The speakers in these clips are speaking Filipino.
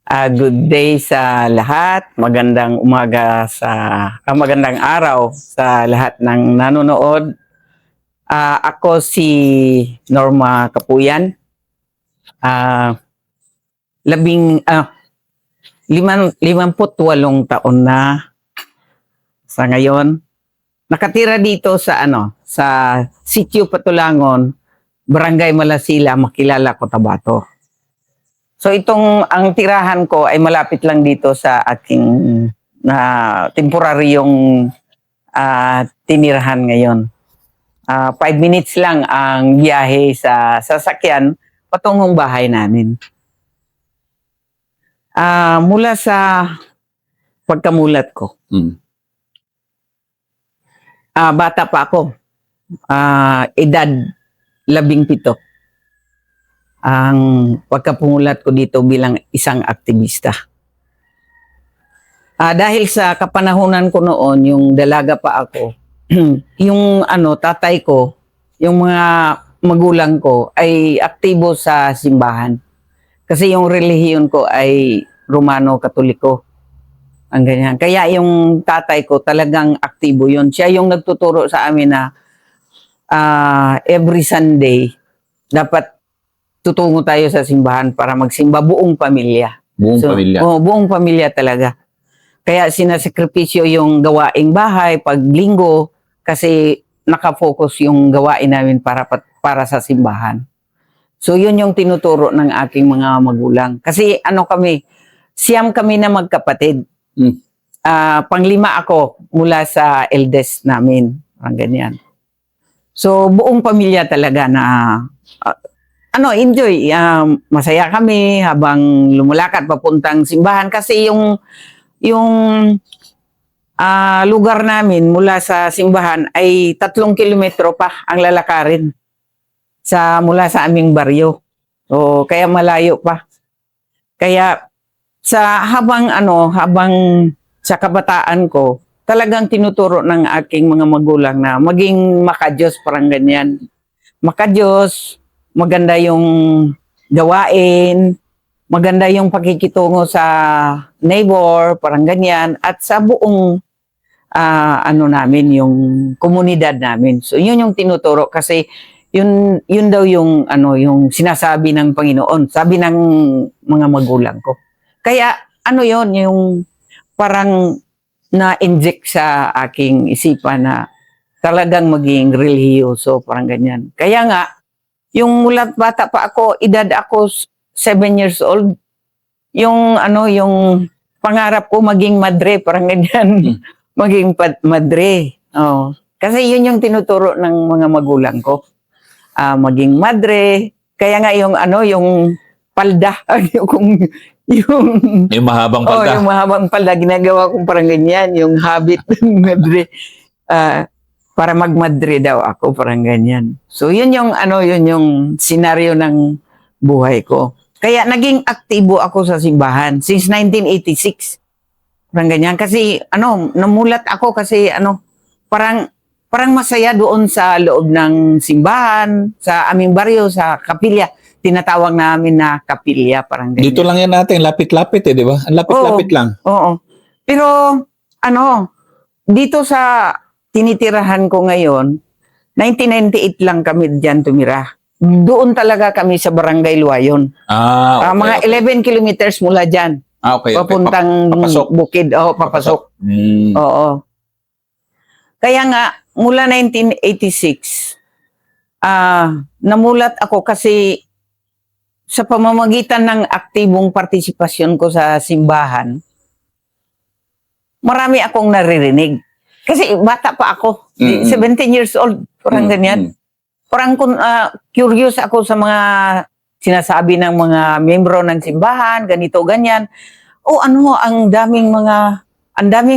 Good day sa lahat. Magandang umaga magandang araw sa lahat ng nanonood. Ako si Norma Kapuyan. Ah, 58 taon na sa ngayon. Nakatira dito sa Sitio Patulangon, Barangay Malasila, Makilala, Cotabato. So ang tirahan ko ay malapit lang dito sa aking temporaryong tinirahan ngayon. 5 minutes lang ang biyahe sa sasakyan patungong bahay namin. Mula sa pagkamulat ko, bata pa ako, edad 17. Ang pagkapungulat ko dito bilang isang aktivista. Dahil sa kapanahunan ko noon, yung dalaga pa ako, yung tatay ko, yung mga magulang ko ay aktibo sa simbahan. Kasi yung relihiyon ko ay Romano-Katoliko. Ang ganyan. Kaya yung tatay ko talagang aktibo yun. Siya yung nagtuturo sa amin na every Sunday dapat tutungo tayo sa simbahan para magsimba buong pamilya. Pamilya? Buong pamilya talaga. Kaya sinasakripisyo yung gawaing bahay pag linggo kasi nakafocus yung gawain namin para sa simbahan. So yun yung tinuturo ng aking mga magulang. Kasi siyam kami na magkapatid. Panglima ako mula sa eldest namin. Ang ganyan. So buong pamilya talaga na enjoy. Masaya kami habang lumalakad papuntang simbahan kasi yung lugar namin mula sa simbahan ay 3 kilometro pa ang lalakarin mula sa aming baryo. So, kaya malayo pa. Kaya habang sa kabataan ko, talagang tinuturo ng aking mga magulang na maging makadiyos, parang ganyan. Makadiyos, maganda yung gawain, maganda yung pakikitungo sa neighbor, parang ganyan, at sa buong namin, yung komunidad namin. So yun yung tinuturo kasi yun daw yung sinasabi ng Panginoon, sabi ng mga magulang ko. Kaya yun yung parang na-inject sa aking isipan na talagang maging relihiyoso, parang ganyan. Kaya nga yung mulat bata pa ako, edad ako 7 years old, yung pangarap ko maging madre, parang ganyan. Maging madre. Kasi yun yung tinuturo ng mga magulang ko. Maging madre. Kaya nga yung palda, yung mahabang palda. yung mahabang palda, ginagawa kong parang ganyan, yung habit ng madre. Para magmadre daw ako, parang ganyan. So yun yung senaryo ng buhay ko. Kaya naging aktibo ako sa simbahan since 1986. Parang ganyan kasi namulat ako kasi parang masaya doon sa loob ng simbahan, sa aming baryo, sa kapilya. Tinatawag namin na kapilya, parang ganyan. Dito lang yan natin, lapit-lapit di ba? Ang lapit-lapit lang. Oo. Pero dito sa tinitirahan ko ngayon, 1998 lang kami diyan tumira. Doon talaga kami sa Barangay Luayon. Okay, mga 11 kilometers mula diyan. Okay. Papuntang Papasok. bukid. Papasok. Oo. Kaya nga, mula 1986, namulat ako kasi sa pamamagitan ng aktibong partisipasyon ko sa simbahan, marami akong naririnig. Kasi bata pa ako, 17 years old, parang ganyan. Parang curious ako sa mga sinasabi ng mga miyembro ng simbahan, ganito, ganyan. Ang daming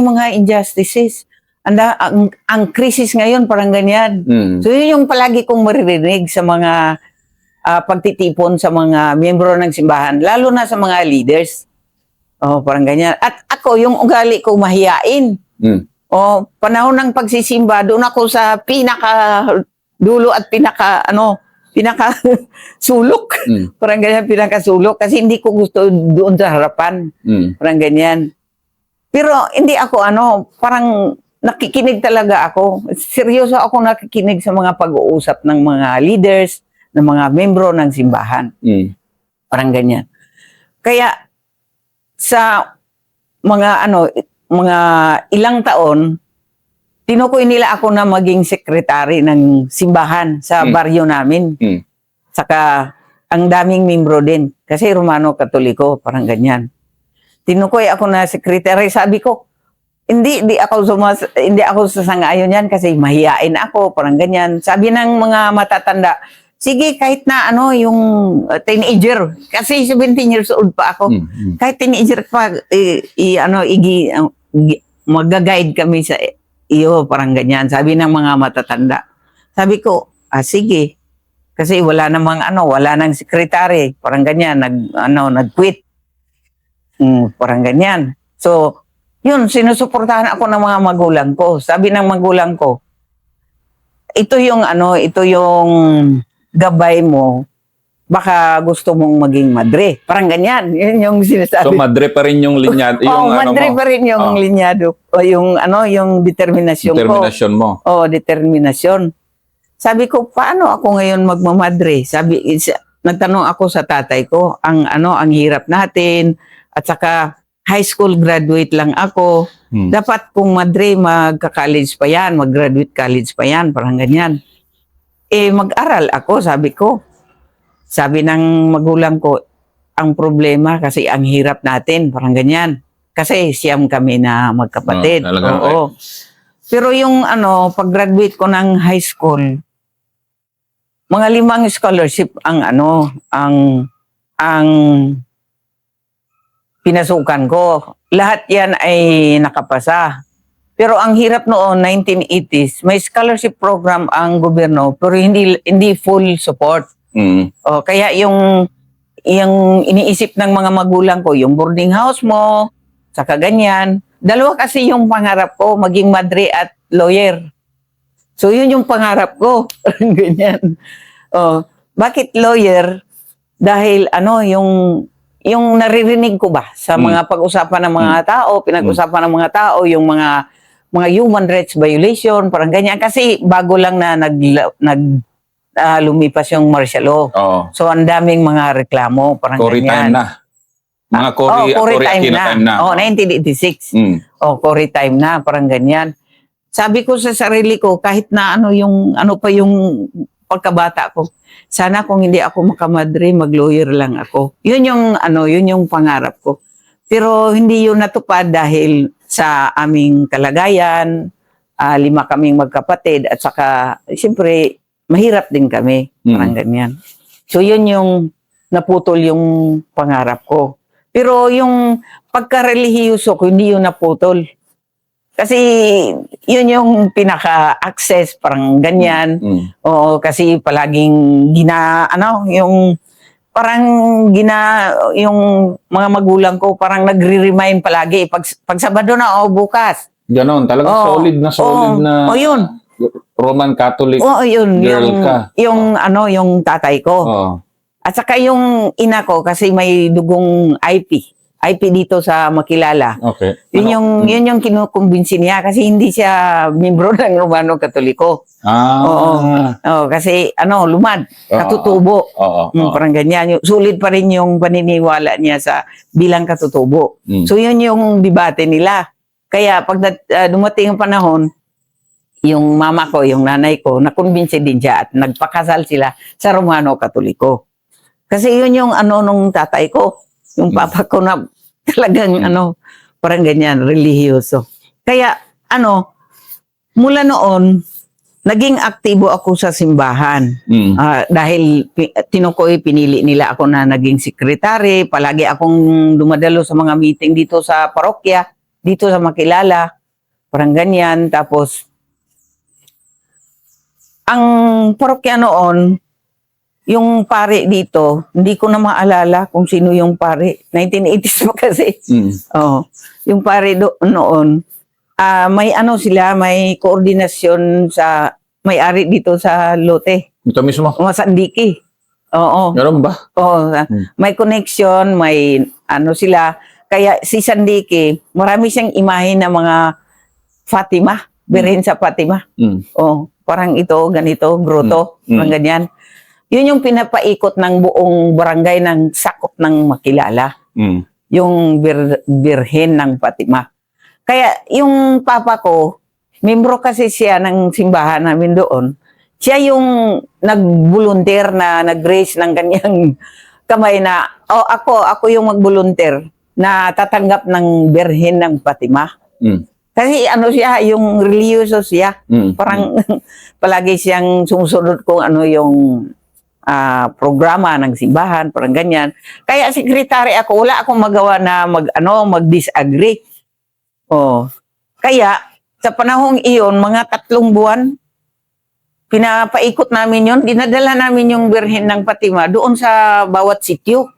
mga injustices. Ang krisis ngayon, parang ganyan. So yun yung palagi kong maririnig sa mga pagtitipon sa mga miyembro ng simbahan, lalo na sa mga leaders. Parang ganyan. At ako, yung ugali ko mahiyain. Panahon ng pagsisimba, doon ako sa pinaka dulo at pinaka pinakasulok. Parang ganyan, pinakasulok. Kasi hindi ko gusto doon sa harapan. Parang ganyan. Pero hindi ako parang nakikinig talaga ako. Seryoso ako nakikinig sa mga pag-uusap ng mga leaders, ng mga membro ng simbahan. Parang ganyan. Kaya sa mga mga ilang taon, tinukoy nila ako na maging sekretary ng simbahan sa baryo namin. Saka ang daming membro din kasi Romano Katoliko, parang ganyan. Tinukoy ako na sekretary, sabi ko, hindi ako sasang-ayon yan kasi mahiyain ako, parang ganyan. Sabi ng mga matatanda, sige, kahit na yung teenager, kasi 17 years old pa ako. Kahit teenager pa, mag-guide kami sa iyo, parang ganyan. Sabi ng mga matatanda. Sabi ko, sige. Kasi wala nang sekretary, parang ganyan, nag-quit. Parang ganyan. So, yun, sinusuportahan ako ng mga magulang ko. Sabi ng magulang ko, ito yung gabay mo, baka gusto mong maging madre. Parang ganyan. Yun yung sinasabi. So, madre pa rin yung linyado. Madre pa rin yung linyado. O yung determinasyon ko. Determinasyon mo. Determinasyon. Sabi ko, paano ako ngayon magmamadre? Nagtanong ako sa tatay ko, ang hirap natin, at saka high school graduate lang ako. Dapat kung madre, magka-college pa yan, mag-graduate college pa yan, parang ganyan. Mag-aral ako, sabi ko. Sabi ng magulang ko, ang problema kasi ang hirap natin, parang ganyan. Kasi siyam kami na magkapatid. Oo. Pero yung pag-graduate ko ng high school, mga 5 scholarship ang pinasukan ko. Lahat yan ay nakapasa. Pero ang hirap noon, 1980s, may scholarship program ang gobyerno pero hindi full support. Kaya yung iniisip ng mga magulang ko, yung boarding house mo, saka ganyan. Dalawa kasi yung pangarap ko, maging madre at lawyer. So yun yung pangarap ko. Ganyan. Bakit lawyer? Dahil yung naririnig ko ba sa mga pag-usapan ng mga tao, pinag-usapan ng mga tao, yung mga human rights violation, parang ganyan. Kasi bago lang na lumipas yung martial law. So ang daming mga reklamo, parang Cory ganyan. time na. Mga Cory time na. 1986. Cory time na, parang ganyan. Sabi ko sa sarili ko, kahit na yung pagkabata ko, sana kung hindi ako makamadre, mag-lawyer lang ako. Yun yung pangarap ko. Pero hindi yun natupad dahil sa aming kalagayan, 5 kaming magkapatid, at saka, siyempre, mahirap din kami. Parang ganyan. So, yun yung naputol yung pangarap ko. Pero yung pagka-relihiyoso ko, hindi yun naputol. Kasi yun yung pinaka-access, parang ganyan. Oo, kasi palaging yung mga magulang ko parang nagre-remind palagi. Pag Sabado na, bukas. Ganon, talagang solid na yun. Roman Catholic yun, girl ka. Yung tatay ko. At saka yung ina ko, kasi may dugong IP dito sa Makilala. Okay. Yun yung kinukumbinsi niya kasi hindi siya membro ng Romano Katoliko. Kasi lumad, katutubo. Parang ganyan. Sulit pa rin yung paniniwala niya sa bilang katutubo. So yun yung debate nila. Kaya pag dumating ang panahon, yung mama ko, yung nanay ko, nakumbinsi din siya at nagpakasal sila sa Romano Katoliko. Kasi yun yung nung tatay ko. Yung papa ko na talagang parang ganyan, relihiyoso. Kaya mula noon, naging aktibo ako sa simbahan. Dahil pinili nila ako na naging sekretary. Palagi akong dumadalo sa mga meeting dito sa parokya, dito sa Makilala. Parang ganyan. Tapos, ang parokya noon, yung pare dito, hindi ko na maalala kung sino yung pare. 1980s pa kasi. Yung pare noon, may sila, may koordinasyon sa may-ari dito sa lote. Ito mismo. Mga Sandiki. Oo. Meron ba? Oo. May connection, may ano sila. Kaya si Sandiki, marami siyang imahe ng mga Fatima. Birhen sa Fatima. Mm. Oh, parang ito, ganito, grotto, Mm. parang ganyan. Yun yung pinapaikot ng buong barangay ng sakop ng makilala. Mm. Yung Birhen ng Fatima. Kaya yung papa ko, membro kasi siya ng simbahan namin doon. Siya yung nag-volunteer na nag-raise ng kanyang kamay na, ako yung mag-volunteer na tatanggap ng Birhen ng Fatima. Mm. Kasi ano siya, yung religyoso siya. Mm. Parang palagi siyang sumusunod kung ano yung programa ng simbahan, parang ganyan. Kaya sekretary ako, wala akong magawa na mag-disagree. Oh. Kaya sa panahong iyon, mga 3 buwan, pinapaikot namin yon, dinadala namin yung Birhen ng Fatima doon sa bawat sityo.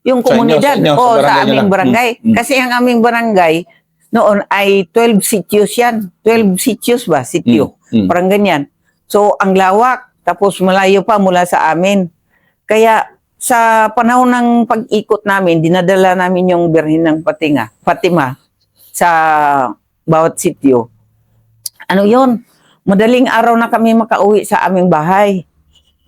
Yung Sa inyo, komunidad. sa inyo, sa O, barangay sa nyo aming lang. barangay. Mm. Kasi ang aming barangay, noon ay 12 sityos yan. 12 sityos ba? Sityo. Mm. Parang ganyan. So, ang lawak. Tapos malayo pa mula sa amin. Kaya sa panahon ng pag-ikot namin, dinadala namin yung Birhen ng Fatima sa bawat sityo. Ano yon? Madaling araw na kami makauwi sa aming bahay.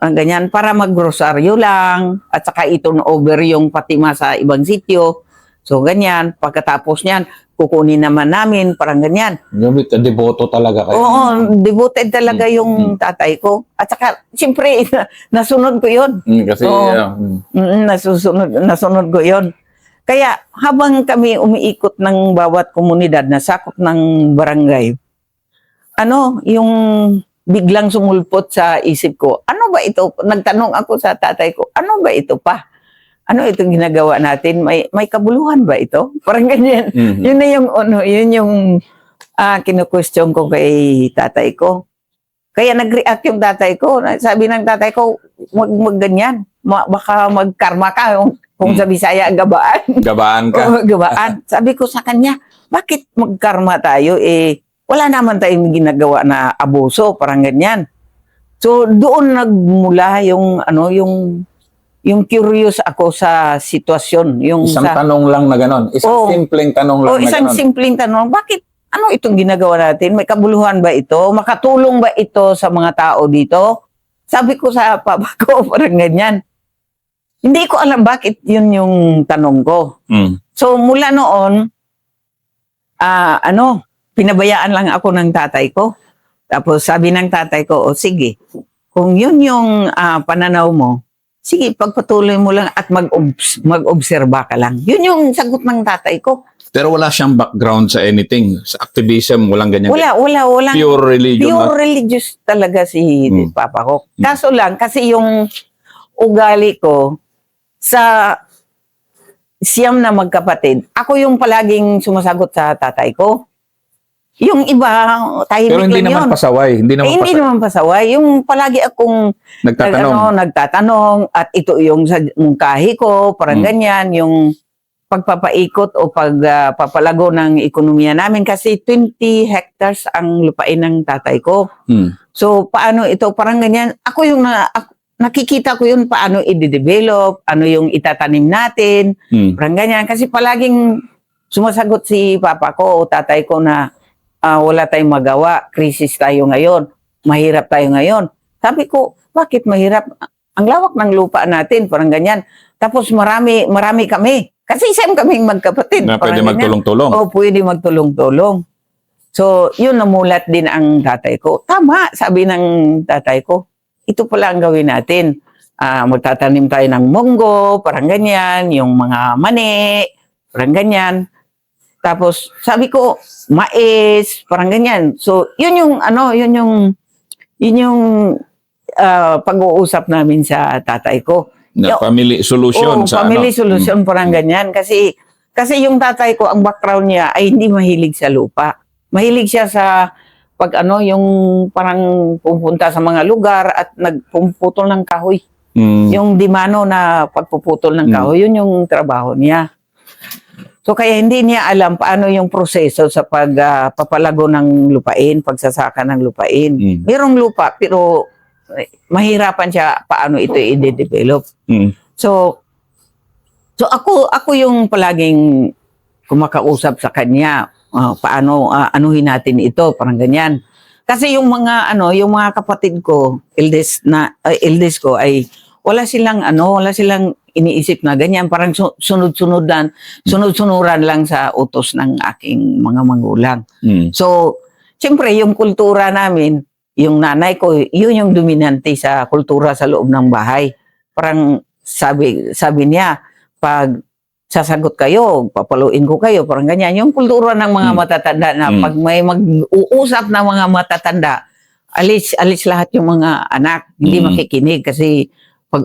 Ang ganyan, para maggrosaryo lang. At saka iturn over yung Fatima sa ibang sityo. So, ganyan. Pagkatapos niyan, kukunin naman namin, parang ganyan. Gamit, deboto talaga kayo. Oo, devoted talaga yung tatay ko. At saka, siyempre, nasunod ko yun. Kasi, Oo. Nasunod ko yun. Kaya, habang kami umiikot ng bawat komunidad na sakop ng barangay, yung biglang sumulpot sa isip ko, ano ba ito? Nagtanong ako sa tatay ko, ano ba ito pa? Ano itong ginagawa natin? May kabuluhan ba ito? Parang ganyan. Mhm. Yun na yung kinu-question ko kay tatay ko. Kaya nag-react yung tatay ko. Sabi ng tatay ko, wag ganyan. Baka magkarma ka kung sa Bisaya, gabaan. Gabaan ka. Oo, gabaan. Sabi ko sa kanya, bakit magkarma tayo? Wala naman tayong ginagawa na abuso, parang ganyan. So, doon nagmula yung curious ako sa sitwasyon. Isang tanong lang na gano'n. Isang simpleng tanong lang na isang gano'n. simpleng tanong, bakit, ano itong ginagawa natin? May kabuluhan ba ito? Makatulong ba ito sa mga tao dito? Sabi ko sa papa ko, parang ganyan. Hindi ko alam bakit yun yung tanong ko. Mm. So, mula noon, pinabayaan lang ako ng tatay ko. Tapos sabi ng tatay ko, sige, kung yun yung pananaw mo, sige, pagpatuloy mo lang at mag-obserba ka lang. Yun yung sagot ng tatay ko. Pero wala siyang background sa anything. Sa activism, walang ganyan. Wala. Pure religion. Pure religious talaga si papa ko. Kaso lang, kasi yung ugali ko, sa siyam na magkapatid, ako yung palaging sumasagot sa tatay ko. Yung iba, tahimik Pero hindi lang naman yun. pasaway. Hindi Hindi naman pasaway. Yung palagi akong nagtatanong at ito yung sa mungkahi ko, parang ganyan, yung pagpapaikot o pagpapalago ng ekonomiya namin kasi 20 hectares ang lupain ng tatay ko. So, paano ito? Parang ganyan. Ako yung nakikita ko yun paano i-develop, ano yung itatanim natin, parang ganyan. Kasi palaging sumasagot si papa ko o tatay ko na wala tayong magawa, krisis tayo ngayon, mahirap tayo ngayon. Sabi ko, bakit mahirap? Ang lawak ng lupa natin, parang ganyan. Tapos marami kami. Kasi isang kaming magkapatid. Na pwede magtulong-tulong. Oo, pwede magtulong-tulong. So, yun namulat din ang tatay ko. Tama, sabi ng tatay ko. Ito pala ang gawin natin. Magtatanim tayo ng munggo, parang ganyan, yung mga mani, parang ganyan. Tapos, sabi ko, mais, parang ganyan. So, yun yung pag-uusap namin sa tatay ko. Na family solution. Family solution, parang ganyan. Kasi yung tatay ko, ang background niya ay hindi mahilig sa lupa. Mahilig siya sa yung parang pupunta sa mga lugar at nagpuputol ng kahoy. Yung dimano na pagpuputol ng kahoy, yun yung trabaho niya. So, So kaya hindi niya alam paano yung proseso sa papalago ng lupain, pagsasaka ng lupain. Mm. Merong lupa pero mahirapan siya paano ito i-develop. Mm. So ako yung palaging kumakausap sa kanya, paano anuhin natin ito, parang ganyan. Kasi yung mga kapatid ko, eldest ko ay wala silang iniisip na ganyan, parang sunod-sunuran lang sa utos ng aking mga magulang. Mm. So, siyempre yung kultura namin, yung nanay ko, yun yung dominante sa kultura sa loob ng bahay. Parang sabi niya, pag sasagot kayo, papaluin ko kayo, parang ganyan. Yung kultura ng mga matatanda na pag may mag-uusap na mga matatanda, alis lahat yung mga anak, hindi makikinig kasi pag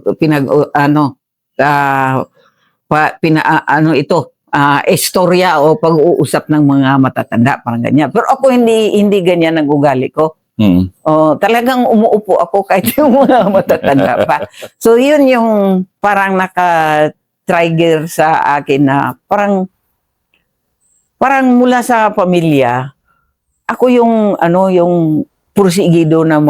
istorya o pag-uusap ng mga matatanda, parang ganyan. Pero ako hindi ganyan ang ugali ko. Mm. Talagang umuupo ako kahit yung mga matatanda pa. So yun yung parang naka-trigger sa akin na parang mula sa pamilya, ako yung pursigido na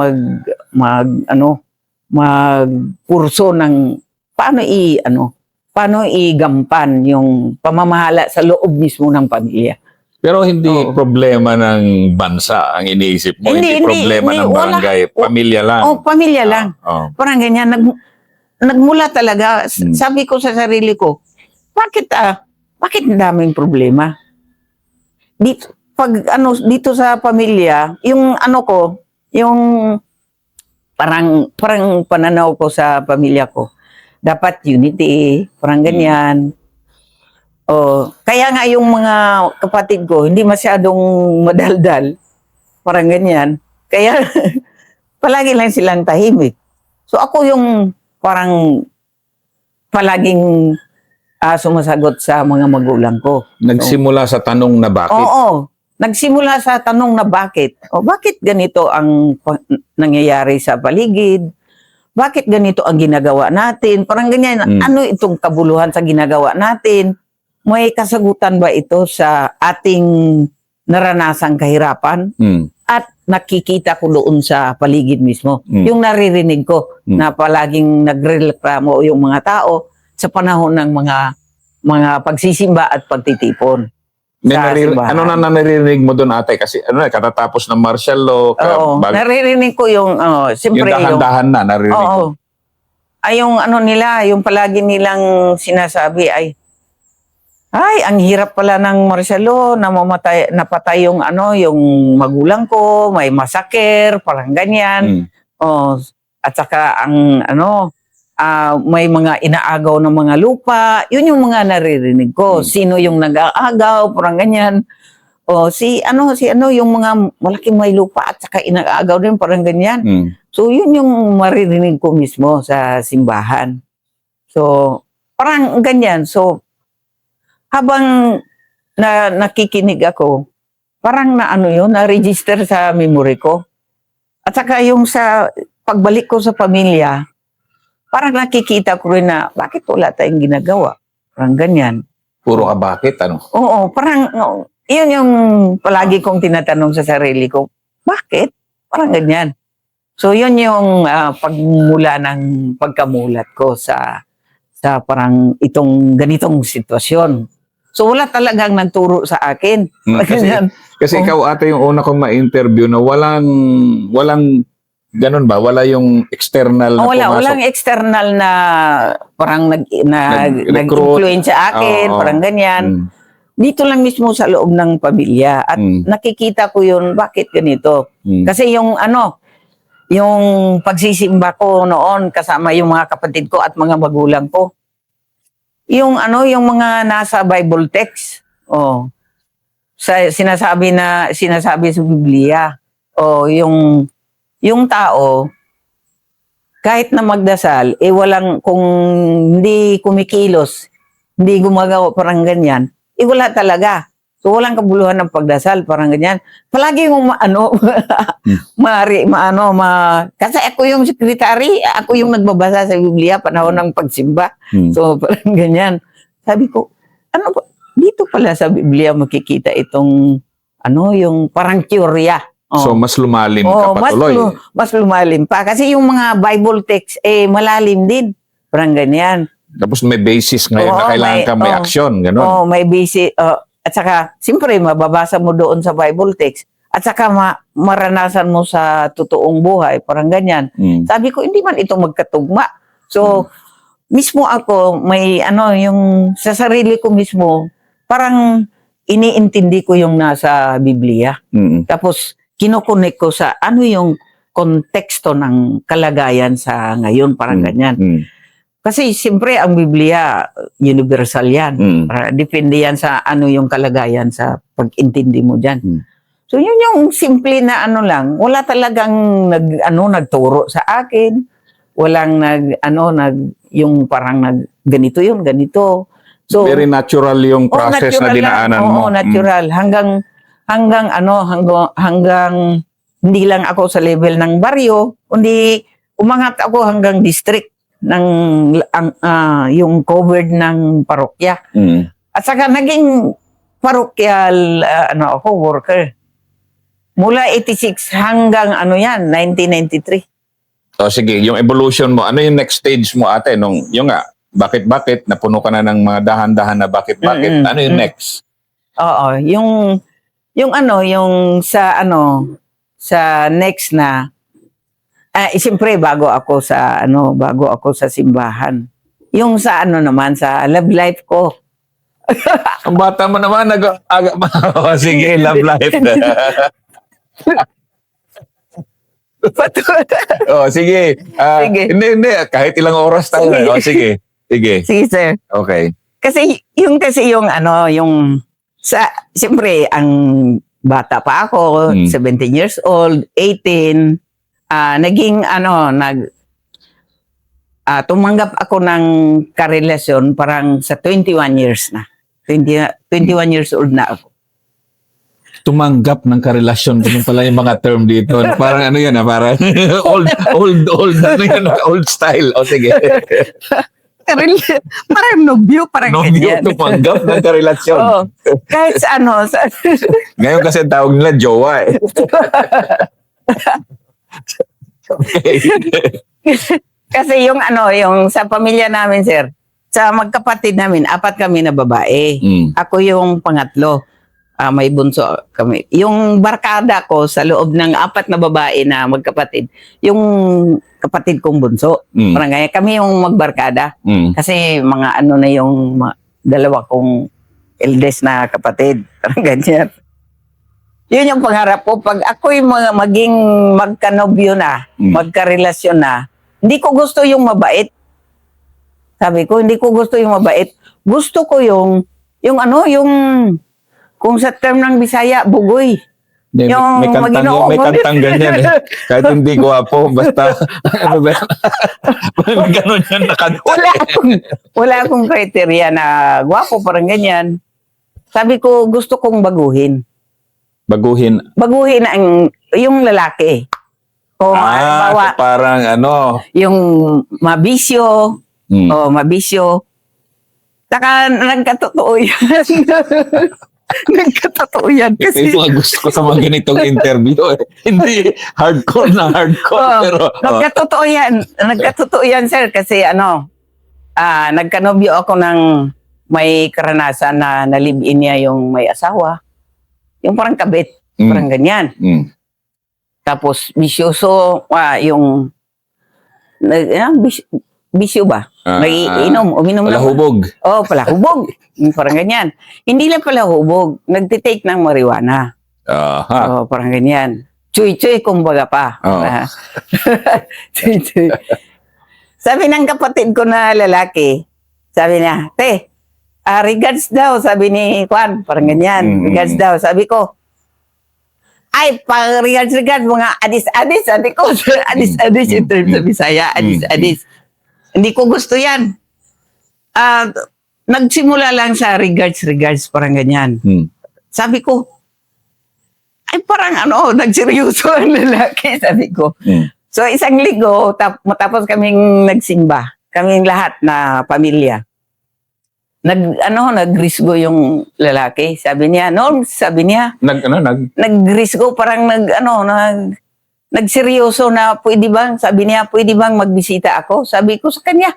magpurso ng paano igampan yung pamamahala sa loob mismo ng pamilya. Pero hindi problema ng bansa ang iniisip mo. Hindi problema ng barangay. Pamilya lang. Pamilya lang. Parang ganyan. Nagmula talaga. Hmm. Sabi ko sa sarili ko, bakit daming problema? Dito sa pamilya, yung parang pananaw ko sa pamilya ko, dapat unity, parang ganyan. Kaya nga yung mga kapatid ko, hindi masyadong madaldal, parang ganyan. Kaya palagi lang silang tahimik. So ako yung parang palaging sumasagot sa mga magulang ko. Nagsimula sa tanong na bakit? Oo. Nagsimula sa tanong na bakit. Bakit ganito ang nangyayari sa paligid? Bakit ganito ang ginagawa natin? Parang ganyan. Ano itong kabuluhan sa ginagawa natin? May kasagutan ba ito sa ating naranasang kahirapan? At nakikita ko doon sa paligid mismo. Yung naririnig ko na palaging nagreklamo yung mga tao sa panahon ng mga pagsisimba at pagtitipon. Ano na naririnig mo doon, ate? Kasi katatapos ng martial law. Naririnig ko yung siyempre yung dahan-dahan na naririnig ko. Ay yung yung palagi nilang sinasabi ay ang hirap pala ng martial law, napatay yung magulang ko, may massacre, parang ganyan. At saka may mga inaagaw ng mga lupa. Yun yung mga naririnig ko. Sino yung nag-aagaw, parang ganyan. Yung mga malaking may lupa at saka inaagaw din, parang ganyan. So yun yung maririnig ko mismo sa simbahan. So parang ganyan. So habang nakikinig ako, parang na-register sa memory ko. At saka yung sa pagbalik ko sa pamilya, parang nakikita ko rin na bakit wala tayong ginagawa. Parang ganyan. Puro ka bakit? Oo, parang yun yung palagi kong tinatanong sa sarili ko. Bakit? Parang ganyan. So yun yung pagmula ng pagkamulat ko sa parang itong ganitong sitwasyon. So wala talagang nagturo sa akin. Kasi ikaw, ate, yung una kong ma-interview na walang ganun ba? Wala yung external na pumasok? Walang external na parang nag-influence sa akin, parang ganyan. Dito lang mismo sa loob ng pamilya. At nakikita ko yun, bakit ganito? Kasi yung pagsisimba ko noon kasama yung mga kapatid ko at mga magulang ko, yung mga nasa Bible text, sinasabi sa Biblia, yung tao kahit na magdasal, kung hindi kumikilos, hindi gumagawa parang ganyan, wala talaga. So walang kabuluhan ng pagdasal, parang ganyan. Palagi yung kasi ako yung secretary, ako yung nagbabasa sa Biblia panahon ng pagsimba. So parang ganyan. Sabi ko, dito pala sa Biblia makikita itong yung parang teorya. So, mas lumalim ka patuloy. Mas lumalim pa. Kasi yung mga Bible text, malalim din. Parang ganyan. Tapos may basis ngayon na kailangan ka may aksyon. Ganun. May basis. At saka, siyempre, mababasa mo doon sa Bible text. At saka, maranasan mo sa totoong buhay. Parang ganyan. Sabi ko, hindi man ito magkatugma. So, mismo ako, may yung sa sarili ko mismo, parang iniintindi ko yung nasa Biblia. Tapos, kinukunik ko sa yung konteksto ng kalagayan sa ngayon, parang ganyan. Kasi siyempre ang Biblia, universal yan. Depende yan sa yung kalagayan sa pag-intindi mo dyan. So yun yung simple na lang. Wala talagang nagturo sa akin. Walang yung parang ganito yun, ganito. So, very natural yung process na dinaanan mo. Oo, natural. Hanggang hindi lang ako sa level ng baryo, kundi umangat ako hanggang district ng yung covered ng parokya. At saka naging parokyal ako worker. Mula 86 hanggang 1993. O sige, yung evolution mo, ano yung next stage mo ate? Yung nga, bakit, napuno ka na ng mga dahan-dahan na bakit, ano yung next? Oo, yung sa next na siyempre bago ako sa simbahan. Yung sa naman sa love life ko. Ang bata mo naman sige, love life. Sige. Sige. Hindi, kahit ilang oras tayo. Sige. Sige. Sige, sir. Okay. Kasi yung siyempre ang bata pa ako, 17 years old, 18, tumanggap ako ng karelasyon parang sa 21 years na. 21 years old na ako. Tumanggap ng karelasyon, ganun pala yung mga term dito. Parang yan parang old style. O sige. Parang nobyo, parang ganyan. Tumanggap ng karelasyon. Kahit sa Ngayon kasi tawag nila jowa eh. Okay. Kasi yung sa pamilya namin, sir, sa magkapatid namin, 4 kami na babae. Ako yung pangatlo. May bunso kami. Yung barkada ko sa loob ng 4 na babae na magkapatid, yung kapatid kong bunso. Parang ganyan. Kami yung magbarkada. Kasi mga na yung dalawa kong eldest na kapatid. Parang ganyan. Yun yung pangarap ko. Pag ako'y maging magkanobyo na, magkarelasyon na, hindi ko gusto yung mabait. Sabi ko, hindi ko gusto yung mabait. Gusto ko yung kung sa term ng Bisaya, bugoy. May kantang ganyan eh. Kahit hindi gwapo, basta gano'n yan nakanta. Wala akong kriteria na gwapo, parang ganyan. Sabi ko, gusto kong baguhin. Baguhin yung lalaki. O parang yung mabisyo. Mabisyo. Saka nagkatotoo yan. Nagkatotoo yan. Kasi ito ang gusto ko sa mga ganitong interview eh. Hindi hardcore na hardcore. Pero, nagkatotoo yan. Nagkatotoo yan, sir. Kasi nagkanobyo ako ng may karanasan na nalib-in niya yung may asawa. Yung parang kabit. Parang ganyan. Tapos, bisyoso, bisyo ba? Uminom palahubog. Palahubog. Parang ganyan. Hindi lang palahubog. Nagtitake ng marijuana. Parang ganyan. Chuy-chuy, kumbaga pa. Chuy-chuy. Sabi ng kapatid ko na lalaki, sabi niya, regards daw, sabi ni Juan, parang ganyan. Regards daw. Sabi ko, regards, mga adis-adis. Sabi ko, adis-adis in terms of Bisaya, adis-adis. Hindi ko gusto yan. Nagsimula lang sa regards, parang ganyan. Sabi ko, parang nagseryoso ang lalaki, sabi ko. So, isang linggo, matapos kaming nagsimba, kaming lahat na pamilya. nagrisgo yung lalaki. Sabi niya, Norm, sabi niya, nagrisgo, parang nagseryoso na pwede bang, sabi niya, pwede bang magbisita ako? Sabi ko sa kanya,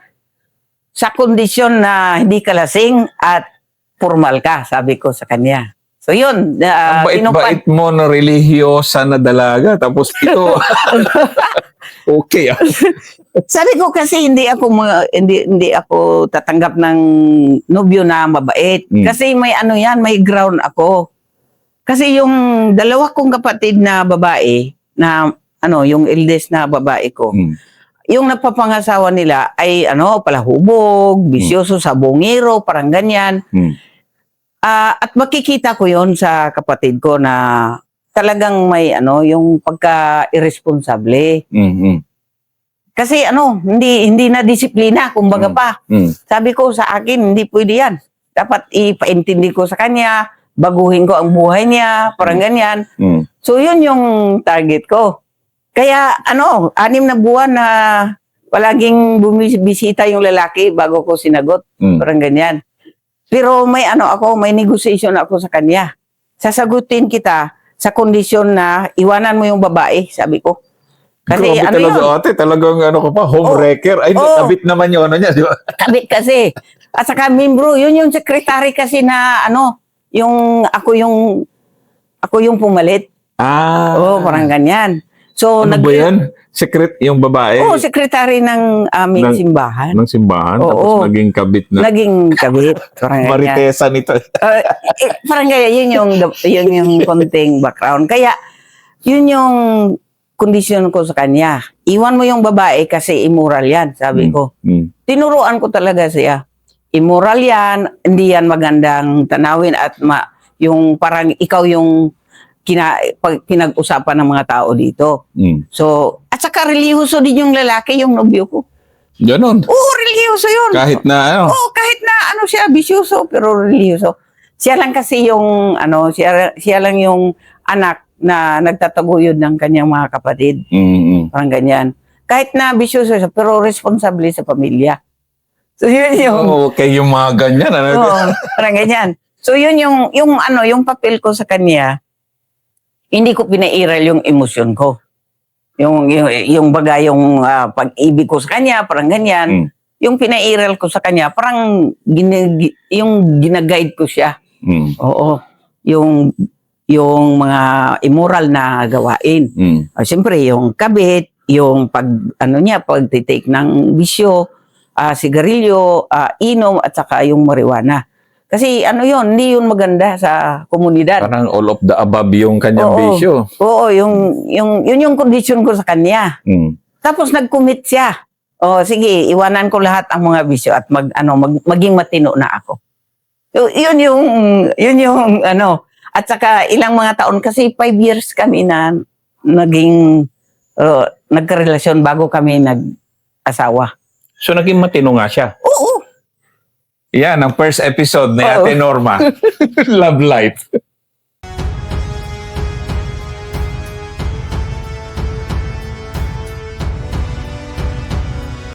sa kondisyon na hindi ka lasing at formal ka, sabi ko sa kanya. So yun, Ang bait-bait mo na relihiyosa na dalaga, tapos ito, okay ah. Sabi ko kasi hindi ako tatanggap ng nobyo na mabait. Kasi may may ground ako. Kasi yung dalawa kong kapatid na babae na yung eldest na babae ko, yung napapangasawa nila ay palahubog, bisyoso, sabongero, parang ganyan. At makikita ko yon sa kapatid ko na talagang may yung pagka-irresponsable. Kasi hindi na disiplina, kumbaga pa. Sabi ko sa akin, hindi pwede yan. Dapat ipaintindi ko sa kanya, baguhin ko ang buhay niya, parang ganyan. So yun yung target ko. Kaya 6 na buwan na palaging bumisita yung lalaki bago ko sinagot, parang ganyan. Pero may may negotiation ako sa kanya. Sasagutin kita sa kondisyon na iwanan mo yung babae, sabi ko. Kasi Grabe talaga ate, talagang ka pa, homewrecker. Ay, kabit naman yung niya, di ba? Kabit kasi. At saka membro, yun yung secretary kasi na yung ako yung pumalit. Parang ganyan. So ba yan? Secret yung babae? Secretary ng aming simbahan. Ng simbahan? Tapos naging kabit na? Naging kabit. Parang Maritesa nito. Parang kaya, yun yung konting background. Kaya, yun yung kondisyon ko sa kanya. Iwan mo yung babae kasi immoral yan, sabi ko. Tinuruan ko talaga siya. Immoral yan, hindi yan magandang tanawin at yung parang ikaw yung pinag-usapan ng mga tao dito. So, at saka relihiyoso din yung lalaki, yung nobyo ko. Ganon? Oo, relihiyoso yun. Kahit na Oo, kahit na siya, bisyoso, pero relihiyoso. Siya lang kasi yung, siya lang yung anak na nagtataguyod ng kanyang mga kapatid. Parang ganyan. Kahit na bisyoso siya, pero responsable sa pamilya. So, yun yung... Okay, yung mga ganyan. Parang ganyan. So, yun yung papel ko sa kanya, hindi ko pinairal yung emosyon ko. Yung bagay, yung pag-ibig ko sa kanya, parang ganyan. Yung pinairal ko sa kanya, parang yung ginaguide ko siya. Oo. Yung mga immoral na gawain. Siyempre, yung kabit, yung pagtitake ng bisyo, sigarilyo, inom, at saka yung marijuana. Kasi hindi yun maganda sa komunidad. Parang all of the above yung kanyang bisyo. Oo, yun yung kondisyon ko sa kanya. Tapos nag-commit siya. Sige, iwanan ko lahat ang mga bisyo at maging matino na ako. So, yun yung at saka ilang mga taon, kasi 5 years kami na nagkarelasyon bago kami nag-asawa. So, naging matino nga siya? Oo. Yan, ang first episode ni Ate Norma. Love Life.